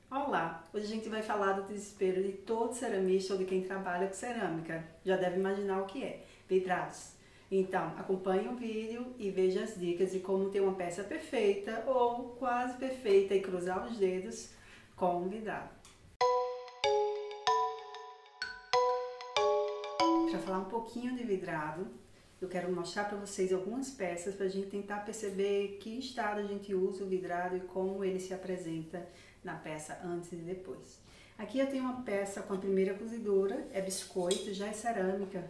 Olá! Hoje a gente vai falar do desespero de todo ceramista ou de quem trabalha com cerâmica. Já deve imaginar o que é, vidrados. Então, acompanhe o vídeo e veja as dicas de como ter uma peça perfeita ou quase perfeita e cruzar os dedos com um vidrado. Para falar um pouquinho de vidrado, eu quero mostrar para vocês algumas peças para a gente tentar perceber que estado a gente usa o vidrado e como ele se apresenta na peça antes e depois. Aqui eu tenho uma peça com a primeira cozidura, é biscoito, já é cerâmica.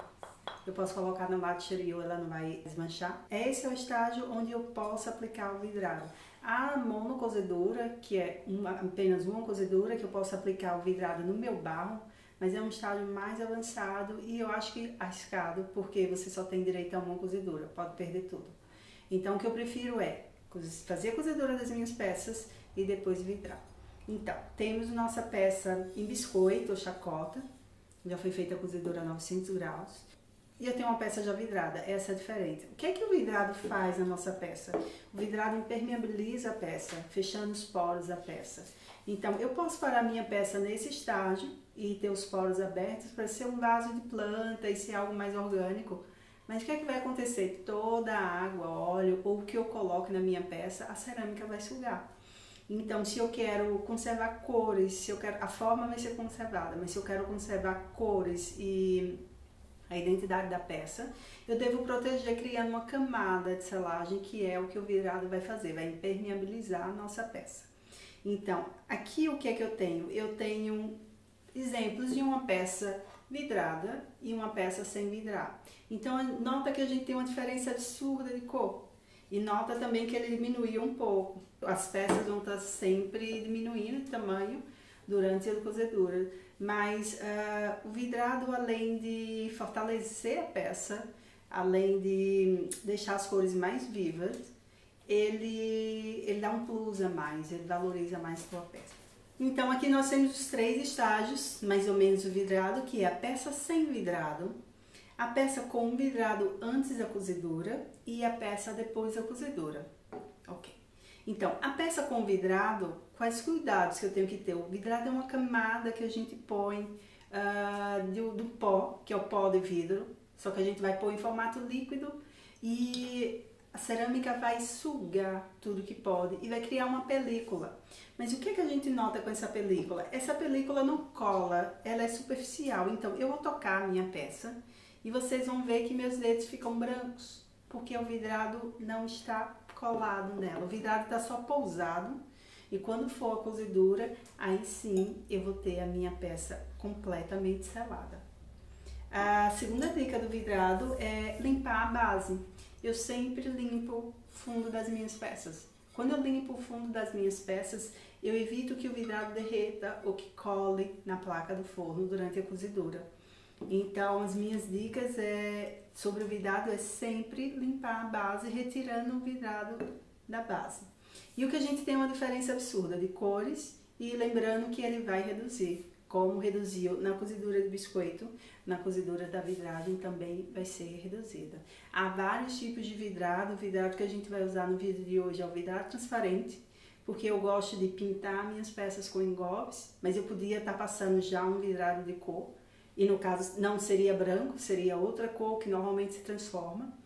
Eu posso colocar no lado exterior, ela não vai desmanchar. Esse é o estágio onde eu posso aplicar o vidrado. A monocozedura, que é apenas uma cozedura, que eu posso aplicar o vidrado no meu barro, mas é um estágio mais avançado e eu acho que arriscado, porque você só tem direito a uma cozedura, pode perder tudo. Então o que eu prefiro é fazer a cozedura das minhas peças e depois vidrar. Então, temos nossa peça em biscoito ou chacota, já foi feita a cozedura a 900 graus. E eu tenho uma peça já vidrada, essa é diferente. O que é que o vidrado faz na nossa peça? O vidrado impermeabiliza a peça, fechando os poros da peça. Então, eu posso parar minha peça nesse estágio e ter os poros abertos para ser um vaso de planta e ser algo mais orgânico. Mas o que é que vai acontecer? Toda a água, óleo ou o que eu coloque na minha peça, a cerâmica vai sugar. Então, se eu quero conservar cores, se eu quero, a forma vai ser conservada, mas se eu quero conservar cores e a identidade da peça, eu devo proteger criando uma camada de selagem, que é o que o vidrado vai fazer, vai impermeabilizar a nossa peça. Então, aqui o que é que eu tenho? Eu tenho exemplos de uma peça vidrada e uma peça sem vidrar. Então, nota que a gente tem uma diferença absurda de cor. E nota também que ele diminuiu um pouco. As peças vão estar sempre diminuindo de tamanho durante a cozedura. Mas o vidrado, além de fortalecer a peça, além de deixar as cores mais vivas, ele dá um plus a mais, ele valoriza mais a sua peça. Então aqui nós temos os 3 estágios, mais ou menos o vidrado, que é a peça sem vidrado, a peça com vidrado antes da cozedura e a peça depois da cozedura. Ok. Então, a peça com vidrado, quais cuidados que eu tenho que ter? O vidrado é uma camada que a gente põe do pó, que é o pó de vidro, só que a gente vai pôr em formato líquido e a cerâmica vai sugar tudo que pode e vai criar uma película. Mas o que a gente nota com essa película? Essa película não cola, ela é superficial. Então, eu vou tocar a minha peça e vocês vão ver que meus dedos ficam brancos, porque o vidrado não está colado nela. O vidrado está só pousado e quando for a cozedura, aí sim eu vou ter a minha peça completamente selada. A segunda dica do vidrado é limpar a base. Eu sempre limpo o fundo das minhas peças. Quando eu limpo o fundo das minhas peças, eu evito que o vidrado derreta ou que cole na placa do forno durante a cozedura. Então, as minhas dicas sobre o vidrado é sempre limpar a base, retirando o vidrado da base. E o que a gente tem uma diferença absurda de cores e lembrando que ele vai reduzir. Como reduziu na cozedura de biscoito, na cozedura da vidragem também vai ser reduzida. Há vários tipos de vidrado. O vidrado que a gente vai usar no vídeo de hoje é o vidrado transparente, porque eu gosto de pintar minhas peças com engobes, mas eu podia estar passando já um vidrado de cor. E no caso não seria branco, seria outra cor que normalmente se transforma.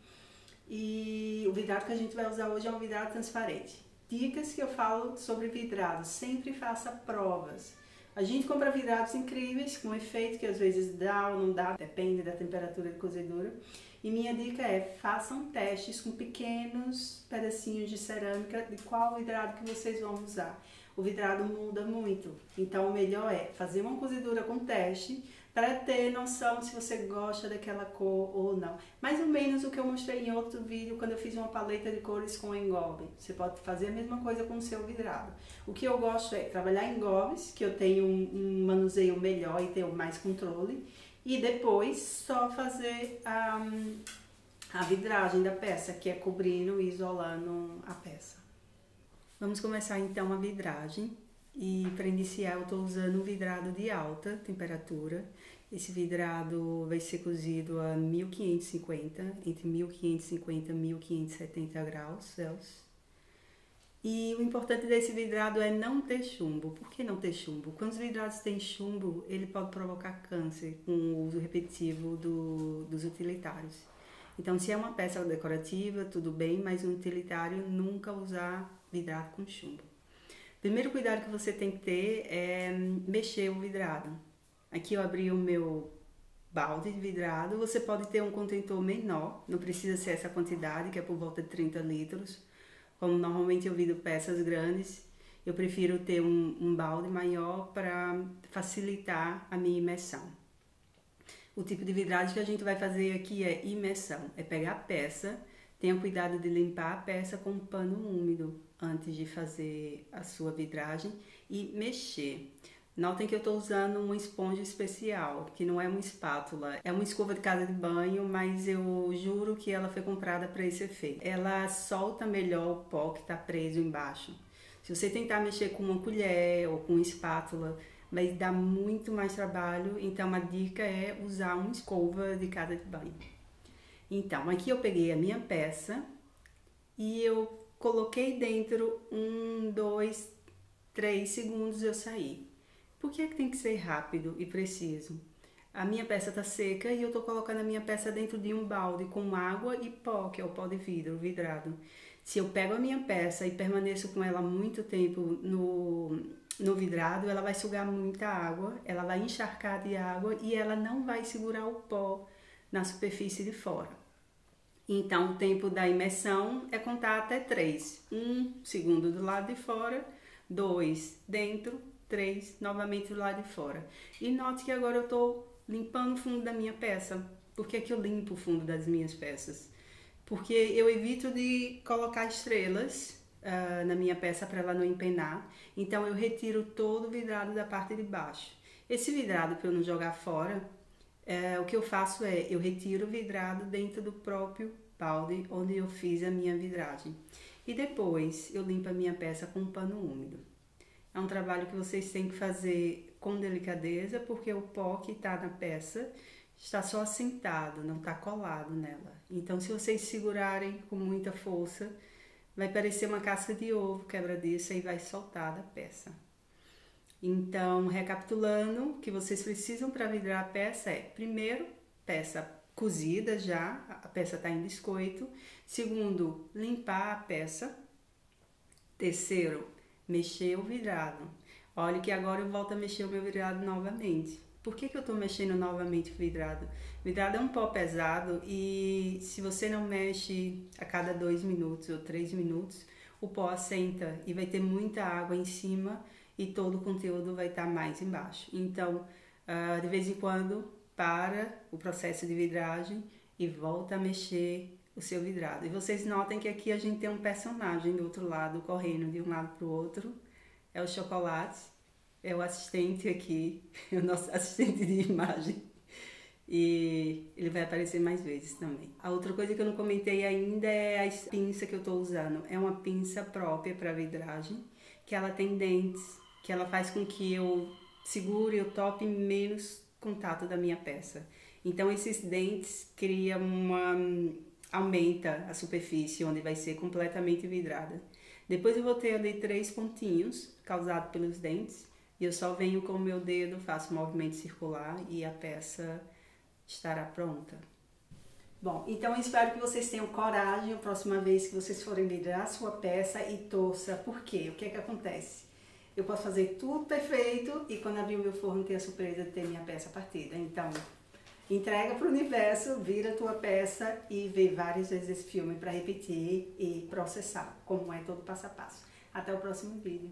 E o vidrado que a gente vai usar hoje é um vidrado transparente. Dicas que eu falo sobre vidrado: sempre faça provas. A gente compra vidrados incríveis, com efeito que às vezes dá ou não dá, depende da temperatura de cozedura. E minha dica é: façam testes com pequenos pedacinhos de cerâmica de qual vidrado que vocês vão usar. O vidrado muda muito, então o melhor é fazer uma cozedura com teste para ter noção se você gosta daquela cor ou não. Mais ou menos o que eu mostrei em outro vídeo quando eu fiz uma paleta de cores com engobe. Você pode fazer a mesma coisa com o seu vidrado. O que eu gosto é trabalhar em engobes, que eu tenho um manuseio melhor e tenho mais controle, e depois só fazer a vidragem da peça, que é cobrindo e isolando a peça. Vamos começar então a vidragem. E para iniciar eu estou usando um vidrado de alta temperatura. Esse vidrado vai ser cozido a 1550, entre 1550 e 1570 graus Celsius. E o importante desse vidrado é não ter chumbo. Por que não ter chumbo? Quando os vidrados têm chumbo, ele pode provocar câncer com o uso repetitivo dos utilitários. Então, se é uma peça decorativa, tudo bem, mas um utilitário nunca usar vidrado com chumbo. Primeiro cuidado que você tem que ter é mexer o vidrado. Aqui eu abri o meu balde de vidrado. Você pode ter um contentor menor, não precisa ser essa quantidade, que é por volta de 30 litros. Como normalmente eu vidro peças grandes, eu prefiro ter um balde maior para facilitar a minha imersão. O tipo de vidragem que a gente vai fazer aqui é imersão, é pegar a peça, tenha cuidado de limpar a peça com um pano úmido antes de fazer a sua vidragem e mexer. Notem que eu estou usando uma esponja especial, que não é uma espátula, é uma escova de casa de banho, mas eu juro que ela foi comprada para esse efeito. Ela solta melhor o pó que está preso embaixo. Se você tentar mexer com uma colher ou com uma espátula, vai dar muito mais trabalho, então uma dica é usar uma escova de casa de banho. Então, aqui eu peguei a minha peça e eu coloquei dentro 1, 2, 3 segundos eu saí. Por que tem que ser rápido e preciso? A minha peça está seca e eu estou colocando a minha peça dentro de um balde com água e pó, que é o pó de vidro, vidrado. Se eu pego a minha peça e permaneço com ela muito tempo no vidrado, ela vai sugar muita água, ela vai encharcar de água e ela não vai segurar o pó na superfície de fora. Então, o tempo da imersão é contar até 3. 1 segundo do lado de fora, 2 dentro, 3 novamente do lado de fora. E note que agora eu estou limpando o fundo da minha peça. Por que que eu limpo o fundo das minhas peças? Porque eu evito de colocar estrelas na minha peça para ela não empenar. Então eu retiro todo o vidrado da parte de baixo. Esse vidrado, para eu não jogar fora, o que eu faço é, eu retiro o vidrado dentro do próprio balde onde eu fiz a minha vidragem. E depois eu limpo a minha peça com um pano úmido. É um trabalho que vocês têm que fazer com delicadeza, porque o pó que está na peça está só assentado, não está colado nela. Então, se vocês segurarem com muita força, vai parecer uma casca de ovo quebradiça e vai soltar da peça. Então, recapitulando, o que vocês precisam para vidrar a peça é, primeiro, peça cozida já, a peça está em biscoito. Segundo, limpar a peça. Terceiro, mexer o vidrado. Olha que agora eu volto a mexer o meu vidrado novamente. Por que eu estou mexendo novamente o vidrado? O vidrado é um pó pesado e se você não mexe a cada 2 minutos ou 3 minutos, o pó assenta e vai ter muita água em cima e todo o conteúdo vai estar mais embaixo. Então, de vez em quando, para o processo de vidragem e volta a mexer o seu vidrado. E vocês notem que aqui a gente tem um personagem do outro lado, correndo de um lado para o outro. É o Chocolate, é o assistente aqui, é o nosso assistente de imagem. E ele vai aparecer mais vezes também. A outra coisa que eu não comentei ainda é a pinça que eu estou usando. É uma pinça própria para vidragem, que ela tem dentes, que ela faz com que eu segure, eu toque menos contato da minha peça. Então esses dentes criam aumenta a superfície onde vai ser completamente vidrada. Depois eu vou ter ali 3 pontinhos causados pelos dentes e eu só venho com o meu dedo, faço um movimento circular e a peça estará pronta. Bom, então eu espero que vocês tenham coragem a próxima vez que vocês forem vidrar a sua peça e torça. Por quê? O que é que acontece? Eu posso fazer tudo perfeito e quando abrir o meu forno ter a surpresa de ter minha peça partida. Então, entrega para o universo, vira a tua peça e vê várias vezes esse filme para repetir e processar como é todo passo a passo. Até o próximo vídeo.